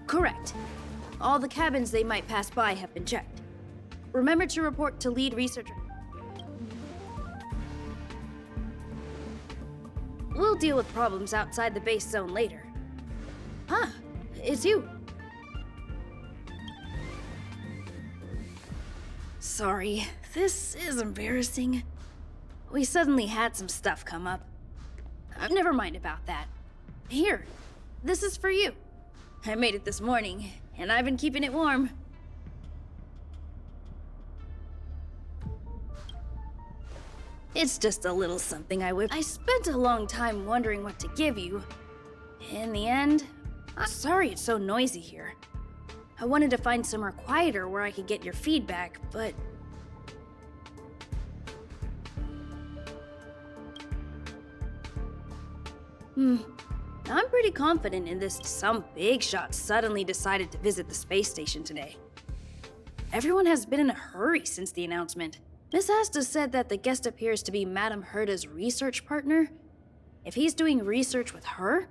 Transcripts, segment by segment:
Correct. All the cabins they might pass by have been checked. Remember to report to lead researcher. We'll deal with problems outside the base zone later. Huh, it's you. Sorry, this is embarrassing. We suddenly had some stuff come up. Never mind about that. Here, this is for you. I made it this morning, and I've been keeping it warm. It's just a little something I whipped. I spent a long time wondering what to give you. In the end, I'm sorry it's so noisy here. I wanted to find somewhere quieter where I could get your feedback, but... I'm pretty confident in this. Some big shot suddenly decided to visit the space station today. Everyone has been in a hurry since the announcement. Miss Asta said that the guest appears to be Madame Herta's research partner. If he's doing research with her,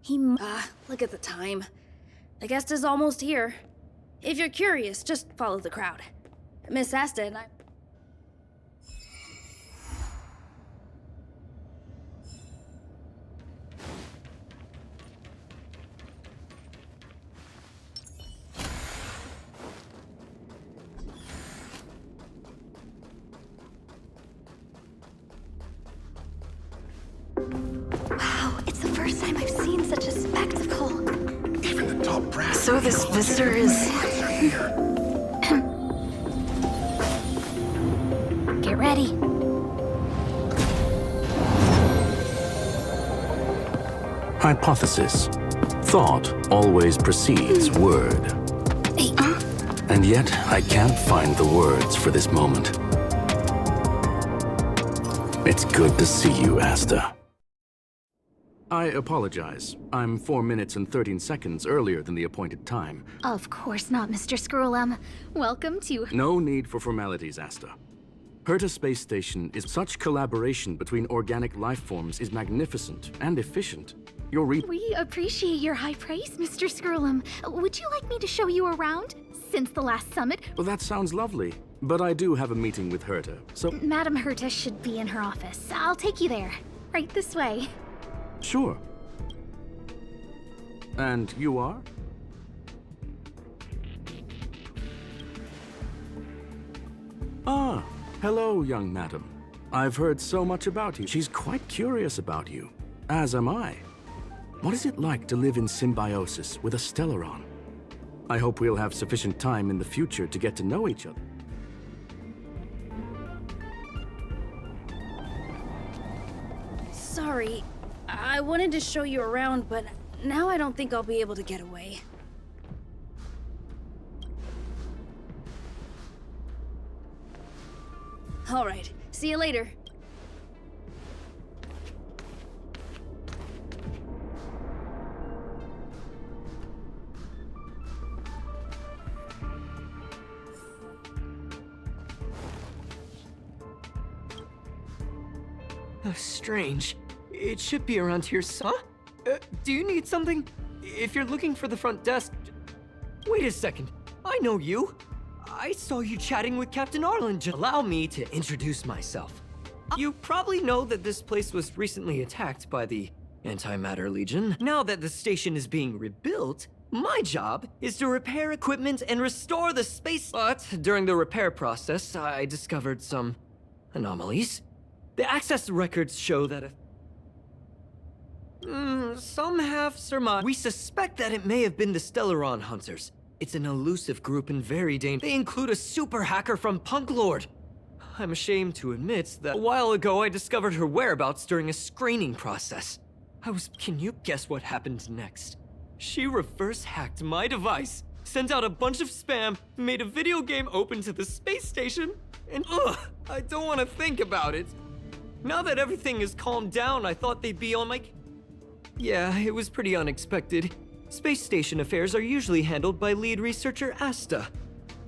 look at the time. The guest is almost here. If you're curious, just follow the crowd. Miss Asta and I... Wow, it's the first time I've seen such a spectacle. Even the top brass. So this visitor is... Get ready. Hypothesis. Thought always precedes word. And yet, I can't find the words for this moment. It's good to see you, Asta. I apologize. I'm 4 minutes and 13 seconds earlier than the appointed time. Of course not, Mr. Scrollum. Welcome to... No need for formalities, Asta. Herta Space Station is such collaboration between organic life forms is magnificent and efficient. We appreciate your high praise, Mr. Scrollum. Would you like me to show you around? Since the last summit... Well, that sounds lovely, but I do have a meeting with Herta, so... Madame Herta should be in her office. I'll take you there. Right this way. Sure. And you are? Ah, hello, young madam. I've heard so much about you. She's quite curious about you, as am I. What is it like to live in symbiosis with a Stellaron? I hope we'll have sufficient time in the future to get to know each other. Sorry, I wanted to show you around, but now I don't think I'll be able to get away. All right, see you later. Oh, strange. It should be around here, huh? Do you need something? If you're looking for the front desk... Wait a second. I know you. I saw you chatting with Captain Arlen. Allow me to introduce myself. You probably know that this place was recently attacked by the Antimatter Legion. Now that the station is being rebuilt, my job is to repair equipment and restore the space. But during the repair process, I discovered some anomalies. The access records show that some have surmised. We suspect that it may have been the Stellaron Hunters. It's an elusive group and very dangerous. They include a super hacker from PAKLORDA. I'm ashamed to admit that a while ago I discovered her whereabouts during a screening process. Can you guess what happened next? She reverse hacked my device, sent out a bunch of spam, made a video game open to the space station, and I don't want to think about it. Now that everything is calmed down, I thought they'd be on my... Yeah, it was pretty unexpected. Space station affairs are usually handled by lead researcher Asta.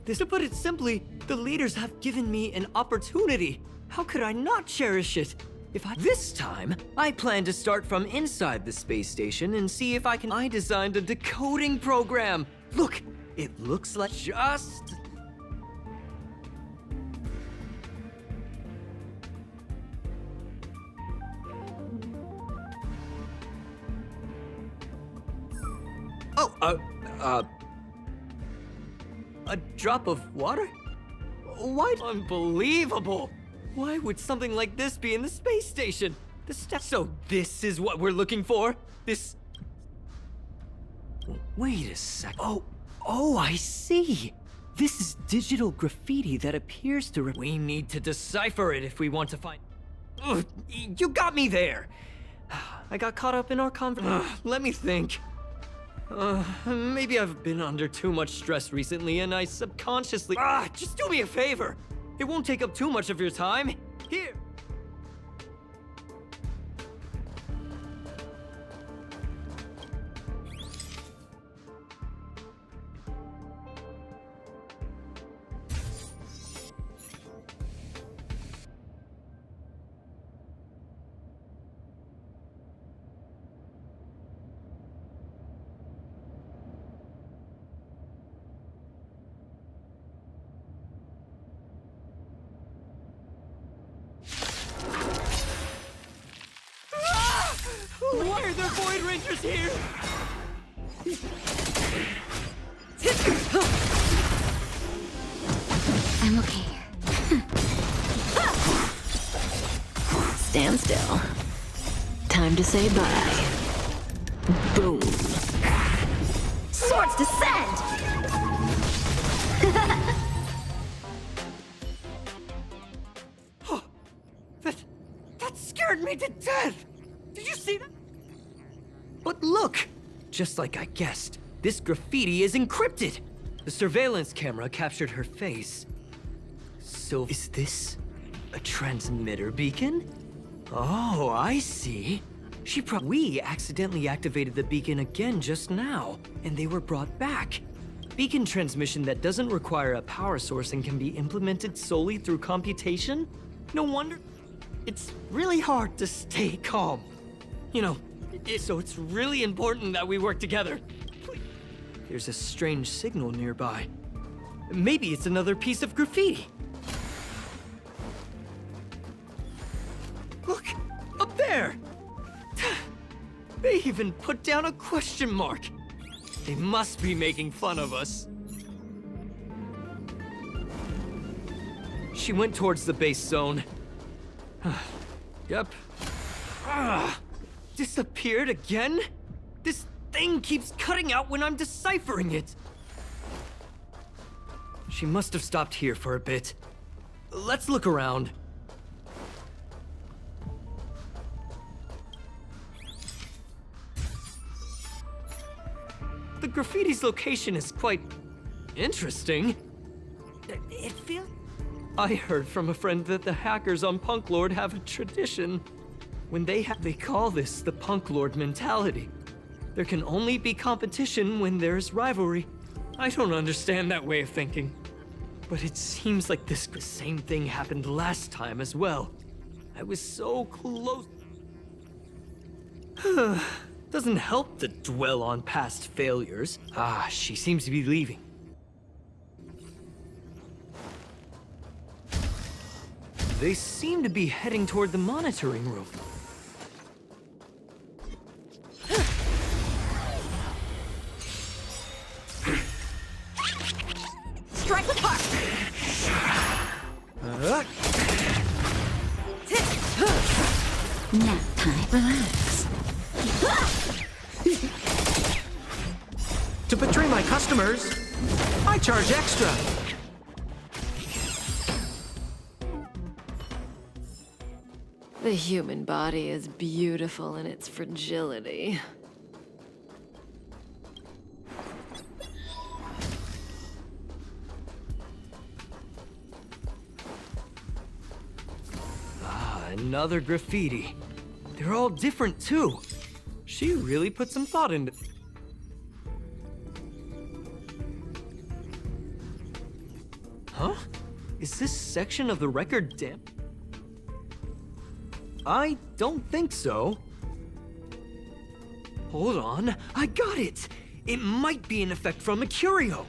To put it simply, the leaders have given me an opportunity. How could I not cherish it? This time, I plan to start from inside the space station and see if I designed a decoding program. Look, it looks like just... A drop of water? What? Unbelievable! Why would something like this be in the space station? So this is what we're looking for? This... Wait a sec. Oh, I see. This is digital graffiti that appears to... We need to decipher it if we want to find... Ugh, you got me there! I got caught up in our conversation. Let me think. Maybe I've been under too much stress recently and I subconsciously... just do me a favor! It won't take up too much of your time. Here! Why are there Void Rangers here? I'm okay. Stand still. Time to say bye. Boom. Swords descend! That scared me to death! Did you see that? But look! Just like I guessed, this graffiti is encrypted! The surveillance camera captured her face. So is this a transmitter beacon? Oh, I see. We accidentally activated the beacon again just now, and they were brought back. Beacon transmission that doesn't require a power source and can be implemented solely through computation? No wonder it's really hard to stay calm. You know, so it's really important that we work together. There's a strange signal nearby. Maybe it's another piece of graffiti. Look, up there! They even put down a question mark. They must be making fun of us. She went towards the base zone. Yep. Disappeared again? This thing keeps cutting out when I'm deciphering it. She must have stopped here for a bit. Let's look around. The graffiti's location is quite interesting. It feels... I heard from a friend that the hackers on Punk Lord have a tradition. When they call this the Punk Lord mentality. There can only be competition when there's rivalry. I don't understand that way of thinking. But it seems like the same thing happened last time as well. I was so close. Doesn't help to dwell on past failures. She seems to be leaving. They seem to be heading toward the monitoring room. Strike with heart! Nap time. Relax. To betray my customers, I charge extra. The human body is beautiful in its fragility. Another graffiti. They're all different too. She really put some thought into... Huh? Is this section of the record damp? I don't think so. Hold on, I got it! It might be an effect from a curio.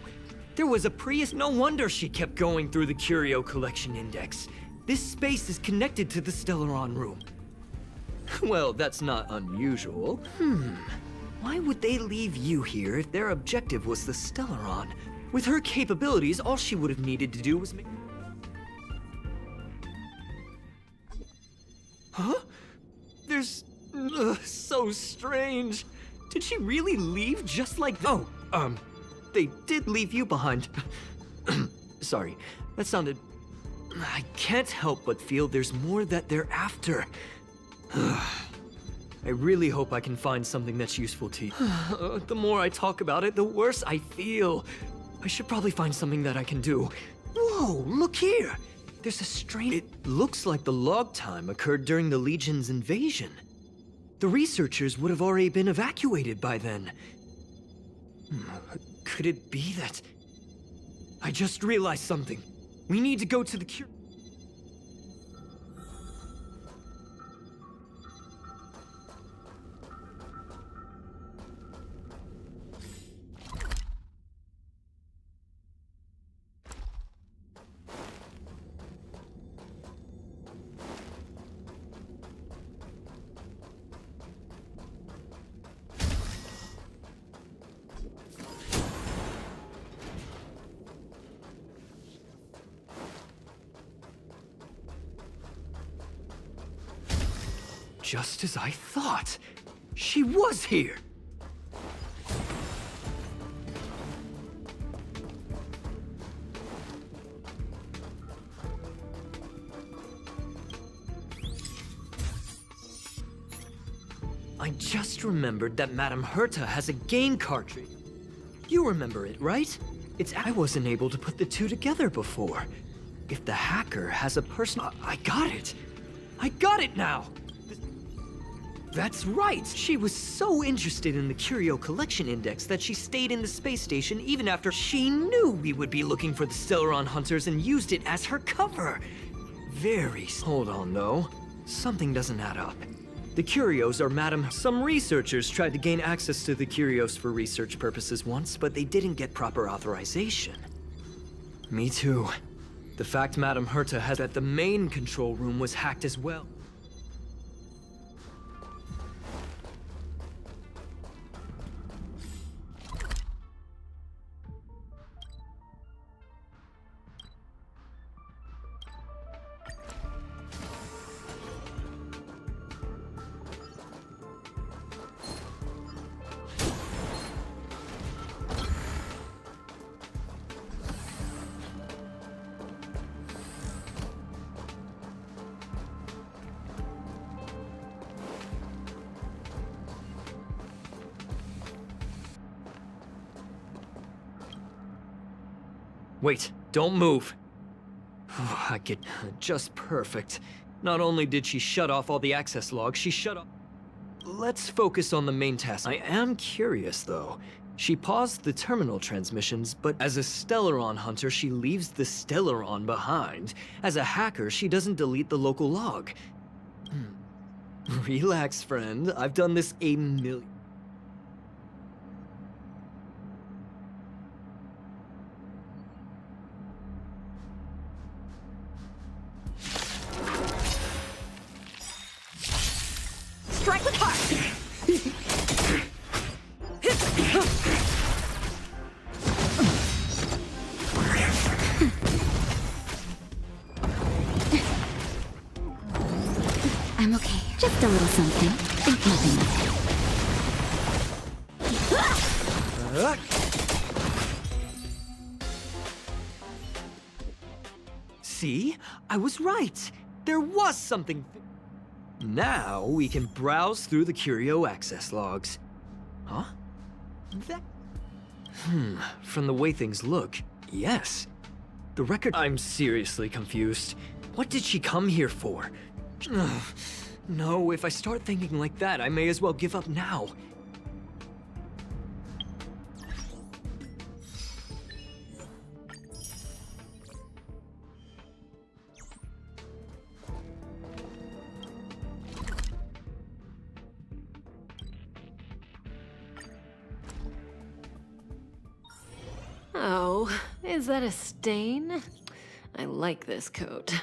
There was a Prius, no wonder she kept going through the curio collection index. This space is connected to the Stellaron room. Well, that's not unusual. Why would they leave you here if their objective was the Stellaron? With her capabilities, all she would have needed to do was make... Huh? There's... so strange. Did she really leave just like... Oh, they did leave you behind. Sorry, that sounded... I can't help but feel there's more that they're after. I really hope I can find something that's useful to you. The more I talk about it, the worse I feel. I should probably find something that I can do. Whoa, look here! There's a strange... It looks like the log time occurred during the Legion's invasion. The researchers would have already been evacuated by then. Could it be that... I just realized something. We need to go to the cure... Just as I thought. She was here. I just remembered that Madame Herta has a game cartridge. You remember it, right? I wasn't able to put the two together before. If the hacker has a personal... I got it! I got it now! That's right! She was so interested in the Curio Collection Index that she stayed in the space station even after she knew we would be looking for the Stellaron Hunters and used it as her cover. Hold on, though. Something doesn't add up. The Curios are Madame... Some researchers tried to gain access to the Curios for research purposes once, but they didn't get proper authorization. Me too. The fact Madame Herta has that the main control room was hacked as well. Wait, don't move. I get just perfect. Not only did she shut off all the access logs, she shut off... Let's focus on the main task. I am curious, though. She paused the terminal transmissions, but as a Stellaron hunter, she leaves the Stellaron behind. As a hacker, she doesn't delete the local log. Relax, friend. I've done this a million... Strike with heart! I'm okay. Just a little something. Think nothing of it. See? I was right. There was something... Now we can browse through the Curio access logs. Huh? That... From the way things look, yes. The record... I'm seriously confused. What did she come here for? No, if I start thinking like that, I may as well give up now. Oh, is that a stain? I like this coat.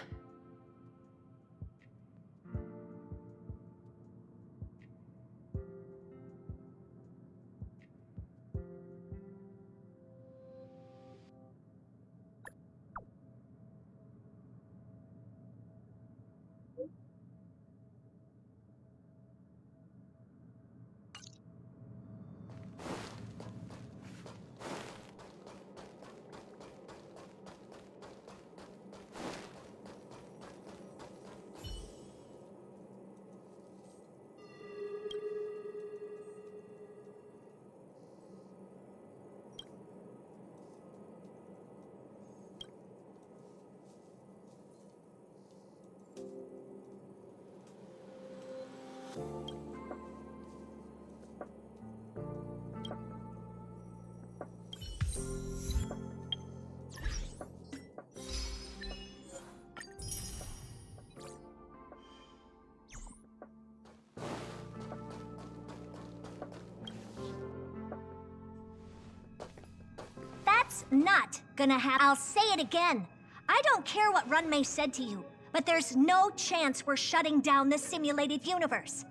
That's not gonna happen. I'll say it again. I don't care what Runmei said to you, but there's no chance we're shutting down this simulated universe.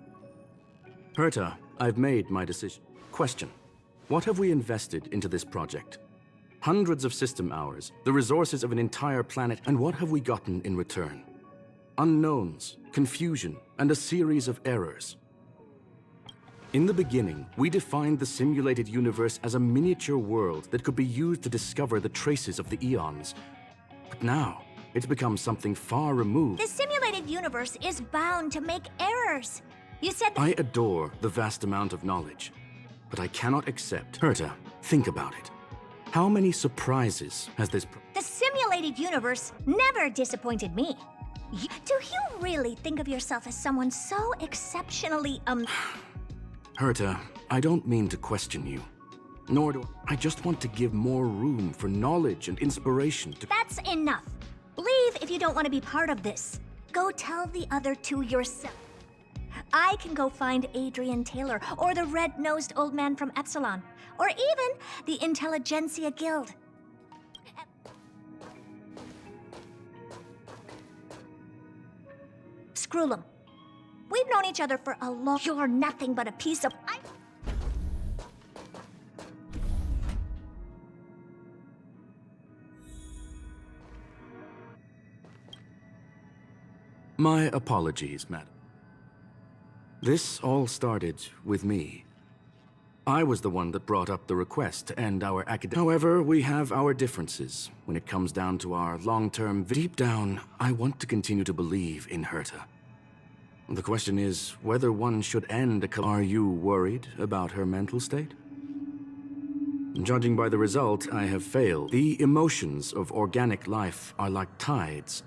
Herta, I've made my decision. Question. What have we invested into this project? Hundreds of system hours, the resources of an entire planet, and what have we gotten in return? Unknowns, confusion, and a series of errors. In the beginning, we defined the simulated universe as a miniature world that could be used to discover the traces of the eons. But now, it's become something far removed. This simulated universe is bound to make errors. You said that— I adore the vast amount of knowledge, but I cannot accept. Herta, think about it. How many surprises has this... The simulated universe never disappointed me. Do you really think of yourself as someone so exceptionally, Herta, I don't mean to question you. Nor do I just want to give more room for knowledge and inspiration to... That's enough. Leave if you don't want to be part of this. Go tell the other two yourself. I can go find Adrian Taylor, or the red-nosed old man from Epsilon, or even the Intelligentsia Guild. Screw them. We've known each other for a long... You're nothing but a piece of... My apologies, madam. This all started with me. I was the one that brought up the request to end our academic... However, we have our differences when it comes down to our long-term... Deep down, I want to continue to believe in Herta. The question is whether one should end a... Are you worried about her mental state? Judging by the result, I have failed. The emotions of organic life are like tides.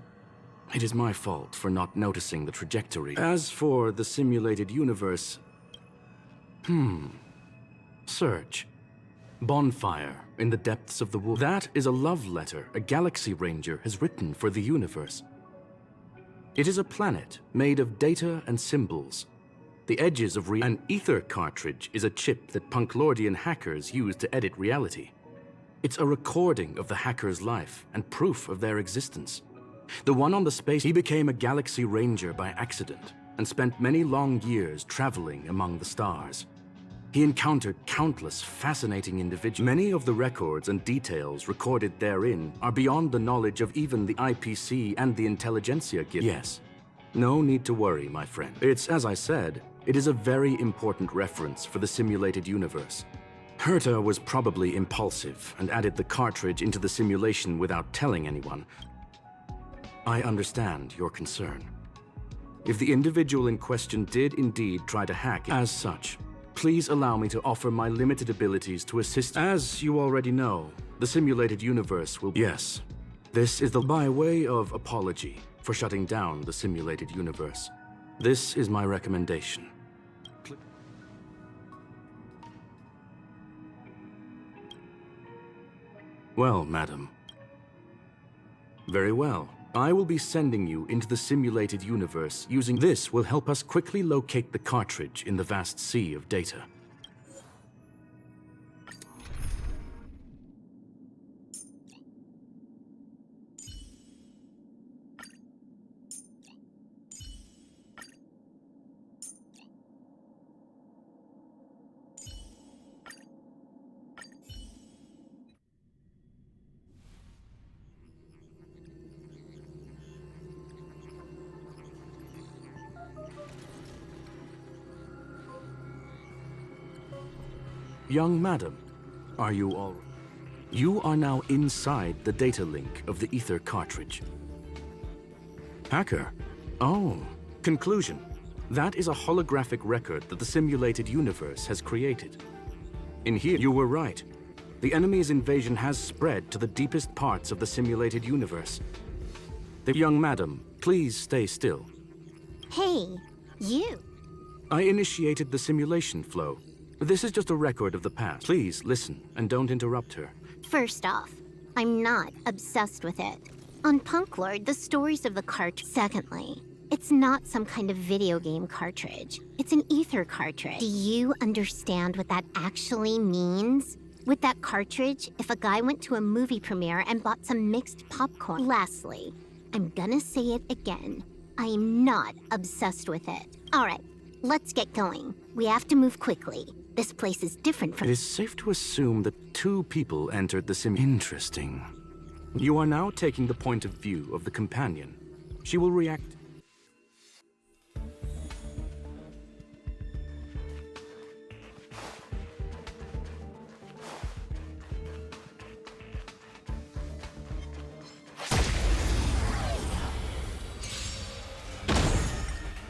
It is my fault for not noticing the trajectory. As for the simulated universe... Search. Bonfire in the depths of the wood. That is a love letter a Galaxy Ranger has written for the universe. It is a planet made of data and symbols. The edges of an ether cartridge is a chip that Punklordian hackers use to edit reality. It's a recording of the hacker's life and proof of their existence. The one on the space, he became a Galaxy Ranger by accident and spent many long years traveling among the stars. He encountered countless fascinating individuals. Many of the records and details recorded therein are beyond the knowledge of even the IPC and the Intelligentsia Guild. Yes, no need to worry, my friend. It's, as I said, it is a very important reference for the simulated universe. Herta was probably impulsive and added the cartridge into the simulation without telling anyone. I understand your concern. If the individual in question did indeed try to hack, as such, please allow me to offer my limited abilities to assist. As you already know, the simulated universe will... Yes, this is by way of apology for shutting down the simulated universe. This is my recommendation. Well, madam. Very well. I will be sending you into the simulated universe using this will help us quickly locate the cartridge in the vast sea of data. Young madam, are you all... You are now inside the data link of the Ether cartridge. Hacker? Oh. Conclusion. That is a holographic record that the simulated universe has created. In here, you were right. The enemy's invasion has spread to the deepest parts of the simulated universe. The young madam, please stay still. Hey, you. I initiated the simulation flow. This is just a record of the past. Please listen and don't interrupt her. First off, I'm not obsessed with it. On Punklord, the stories of the cartridge. Secondly, it's not some kind of video game cartridge. It's an ether cartridge. Do you understand what that actually means? With that cartridge, if a guy went to a movie premiere and bought some mixed popcorn. Lastly, I'm gonna say it again. I am not obsessed with it. All right, let's get going. We have to move quickly. This place is different from... It is safe to assume that 2 people entered the sim... Interesting. You are now taking the point of view of the companion. She will react...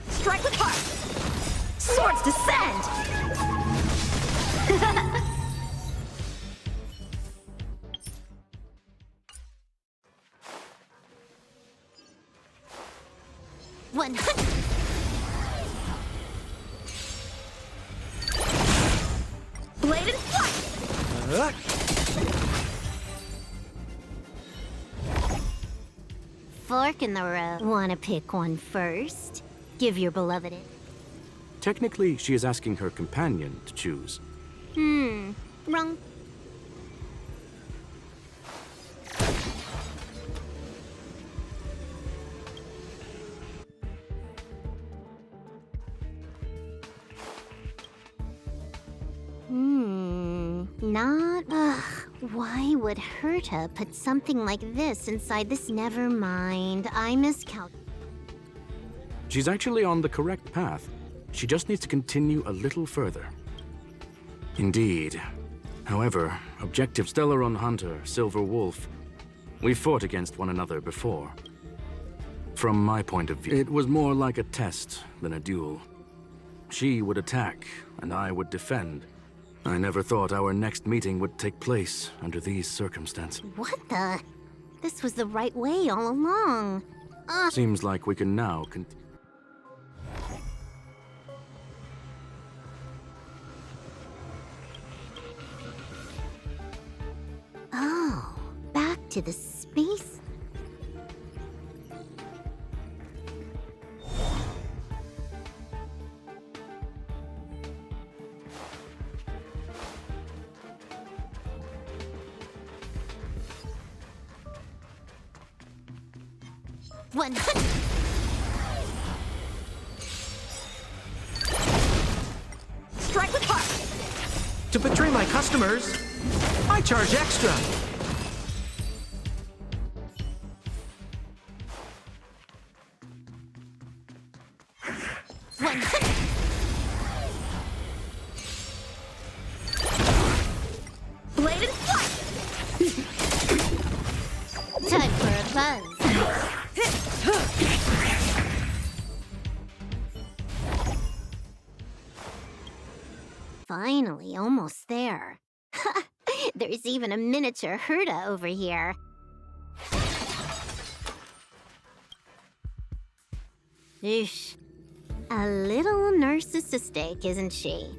Strike with heart! Swords descend! Blade and flight! Fork in the road. Wanna pick one first? Give your beloved it. Technically, she is asking her companion to choose. Wrong. Not... why would Herta put something like this inside this? Never mind, I miscalculated. She's actually on the correct path. She just needs to continue a little further. Indeed. However, objective Stellaron Hunter, Silver Wolf, we fought against one another before. From my point of view, it was more like a test than a duel. She would attack, and I would defend. I never thought our next meeting would take place under these circumstances. What the? This was the right way all along. Seems like we can now Oh, back to the space. Strike with heart! To betray my customers, I charge extra. Blade and flight! Time for a buzz. Finally, almost there. There's even a miniature Herta over here. Eesh. A little narcissistic, isn't she?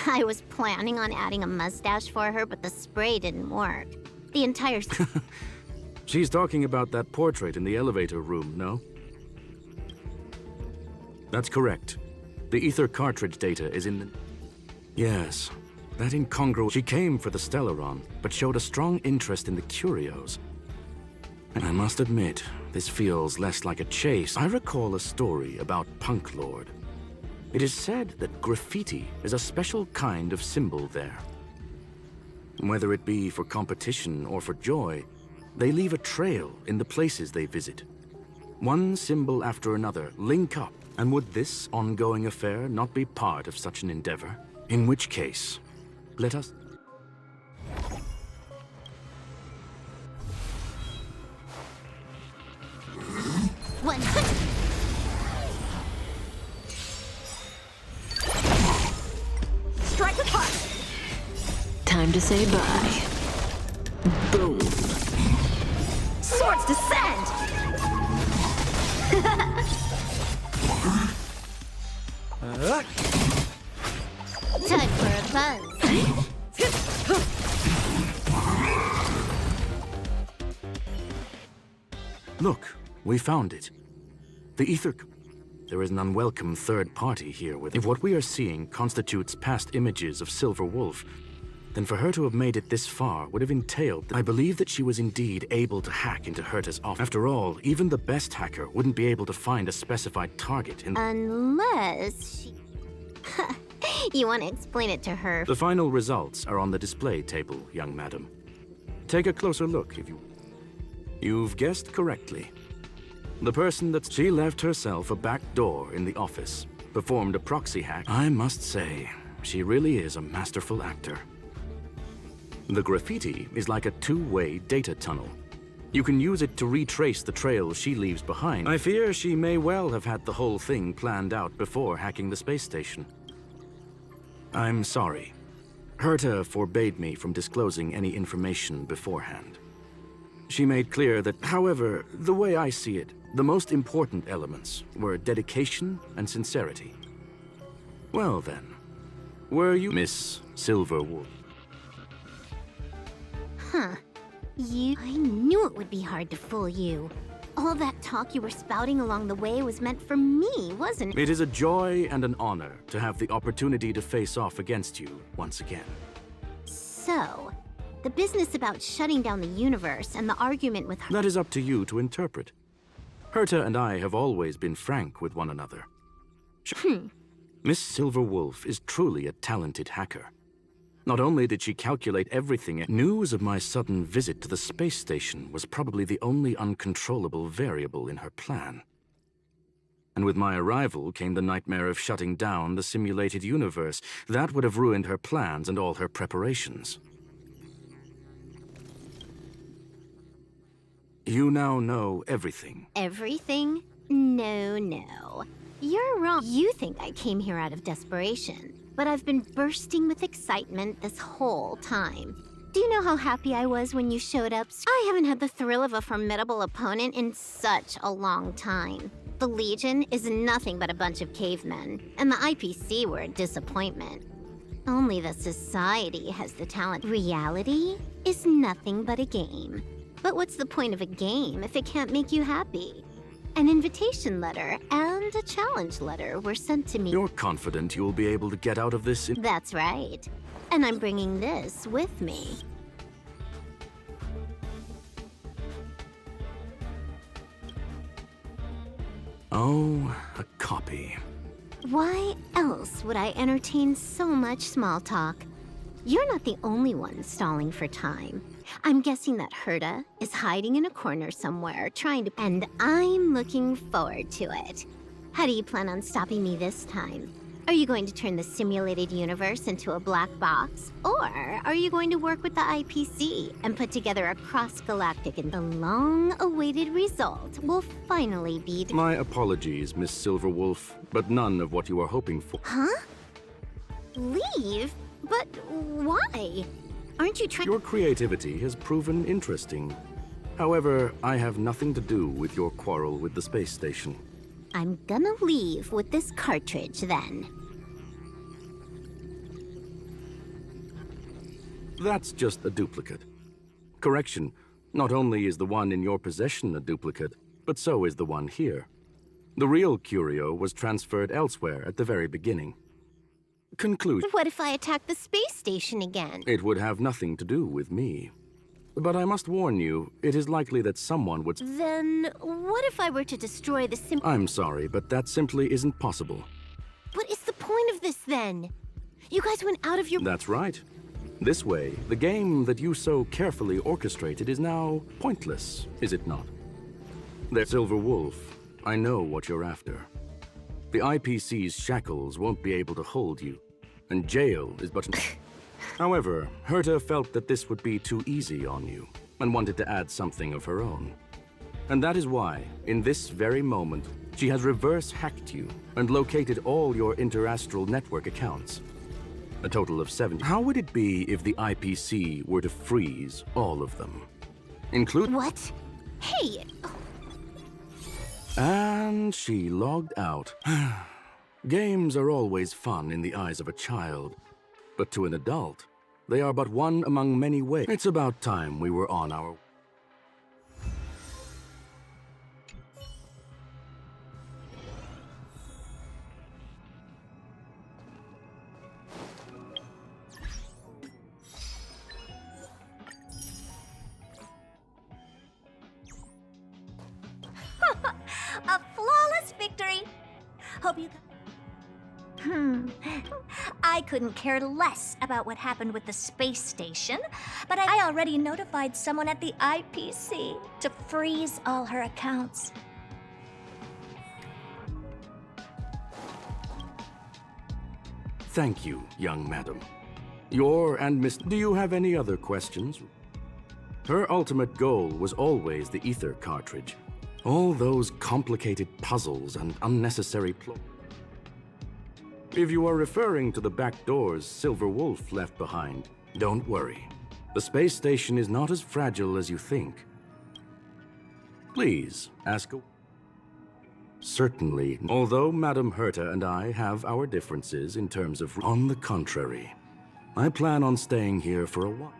I was planning on adding a mustache for her, but the spray didn't work. The entire... She's talking about that portrait in the elevator room, no? That's correct. The ether cartridge data is in the... Yes, that incongruous... She came for the Stellaron, but showed a strong interest in the curios. And I must admit, this feels less like a chase. I recall a story about Punklord. It is said that graffiti is a special kind of symbol there. Whether it be for competition or for joy, they leave a trail in the places they visit. One symbol after another link up. And would this ongoing affair not be part of such an endeavor? In which case, let us... 100. Strike with heart. Time to say bye. Boom. Swords descend. Time for a buzz. Look, we found it. The ether... There is an unwelcome third party here with... If what we are seeing constitutes past images of Silver Wolf, then for her to have made it this far would have entailed that I believe that she was indeed able to hack into Herta's office. After all, even the best hacker wouldn't be able to find a specified target in... Unless she... You want to explain it to her? The final results are on the display table, young madam. Take a closer look if you... You've guessed correctly. The person that she left herself a back door in the office, performed a proxy hack. I must say, she really is a masterful actor. The graffiti is like a two-way data tunnel. You can use it to retrace the trails she leaves behind. I fear she may well have had the whole thing planned out before hacking the space station. I'm sorry. Herta forbade me from disclosing any information beforehand. She made clear that, however, the way I see it, the most important elements were dedication and sincerity. Well then, were you Miss Silverwood? Huh. I knew it would be hard to fool you. All that talk you were spouting along the way was meant for me, wasn't it? It is a joy and an honor to have the opportunity to face off against you once again. So, the business about shutting down the universe and the argument with her... That is up to you to interpret. Herta and I have always been frank with one another. Miss Silverwolf is truly a talented hacker. Not only did she calculate everything, news of my sudden visit to the space station was probably the only uncontrollable variable in her plan. And with my arrival came the nightmare of shutting down the simulated universe. That would have ruined her plans and all her preparations. You now know everything. Everything? No. You're wrong. You think I came here out of desperation, but I've been bursting with excitement this whole time. Do you know how happy I was when you showed up? I haven't had the thrill of a formidable opponent in such a long time. The Legion is nothing but a bunch of cavemen, and the IPC were a disappointment. Only the Society has the talent. Reality is nothing but a game. But what's the point of a game if it can't make you happy? An invitation letter and a challenge letter were sent to me. You're confident you'll be able to get out of this? That's right. And I'm bringing this with me. Oh, a copy. Why else would I entertain so much small talk? You're not the only one stalling for time. I'm guessing that Herta is hiding in a corner somewhere, trying to... And I'm looking forward to it. How do you plan on stopping me this time? Are you going to turn the simulated universe into a black box? Or are you going to work with the IPC and put together a cross-galactic and the long-awaited result will finally be... My apologies, Miss Silverwolf, but none of what you are hoping for. Huh? Leave? But why? Aren't you trying... Your creativity has proven interesting. However, I have nothing to do with your quarrel with the space station. I'm gonna leave with this cartridge, then. That's just a duplicate. Correction, not only is the one in your possession a duplicate, but so is the one here. The real curio was transferred elsewhere at the very beginning. Conclusion. What if I attack the space station again? It would have nothing to do with me. But I must warn you, it is likely that someone would... Then, what if I were to destroy the I'm sorry, but that simply isn't possible. What is the point of this, then? You guys went out of your... That's right. This way, the game that you so carefully orchestrated is now pointless, is it not? The Silver Wolf, I know what you're after. The IPC's shackles won't be able to hold you, and jail is but... However, Herta felt that this would be too easy on you, and wanted to add something of her own. And that is why, in this very moment, she has reverse hacked you and located all your interastral network accounts. A total of 70. How would it be if the IPC were to freeze all of them? What? Hey! And she logged out. Games are always fun in the eyes of a child, but to an adult, they are but one among many ways. It's about time we were on our... A flawless victory! Hope you... I couldn't care less about what happened with the space station, but I already notified someone at the IPC to freeze all her accounts. Thank you, young madam. Your and Miss... Do you have any other questions? Her ultimate goal was always the ether cartridge. All those complicated puzzles and unnecessary plots. If you are referring to the back doors Silver Wolf left behind, don't worry. The space station is not as fragile as you think. Please, ask a... Certainly, although Madame Herta and I have our differences in terms of... On the contrary, I plan on staying here for a while.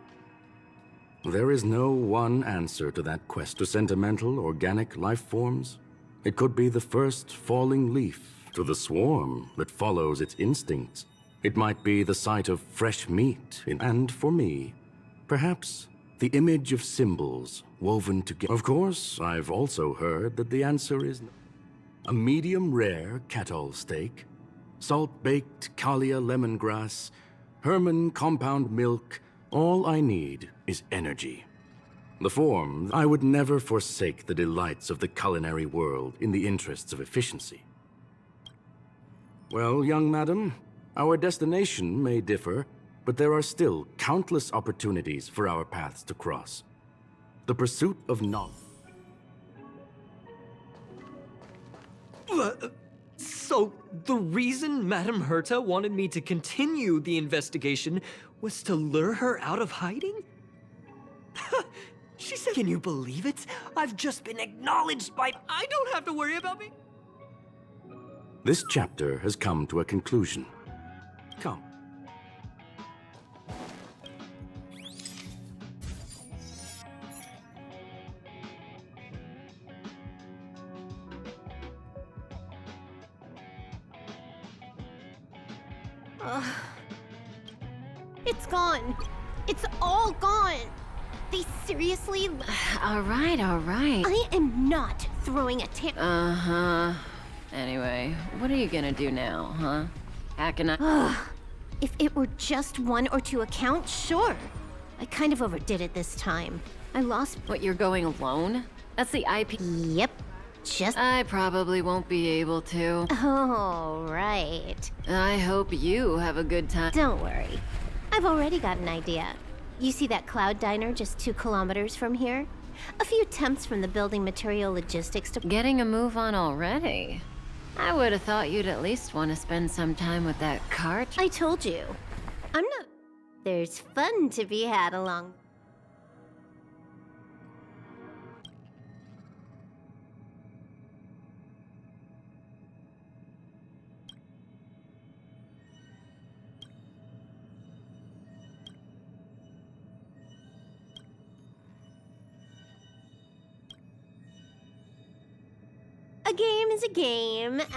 There is no one answer to that quest. To sentimental, organic life forms, it could be the first falling leaf. To the swarm that follows its instincts, it might be the sight of fresh meat. And for me, perhaps the image of symbols woven together. Of course, I've also heard that the answer is a medium rare kettle steak, salt-baked Kalia lemongrass, Herman compound milk. All I need is energy. The form, I would never forsake the delights of the culinary world in the interests of efficiency. Well, young madam, our destination may differ, but there are still countless opportunities for our paths to cross. The pursuit of knowledge. So, the reason Madame Herta wanted me to continue the investigation was to lure her out of hiding? She said, can you believe it? I've just been acknowledged by... I don't have to worry about me. This chapter has come to a conclusion. Come. It's gone. It's all gone. They seriously... All right, all right. I am not throwing a Uh-huh. Anyway, what are you gonna do now, huh? Hacking up? If it were just 1 or 2 accounts, sure. I kind of overdid it this time. I lost... What, you're going alone? That's the IP... Yep. Just... I probably won't be able to. Oh, right. I hope you have a good time. Don't worry. I've already got an idea. You see that cloud diner just 2 kilometers from here? A few temps from the building material logistics to... Getting a move on already? I would have thought you'd at least want to spend some time with that cart. I told you. I'm not... There's fun to be had along... A game is a game, and...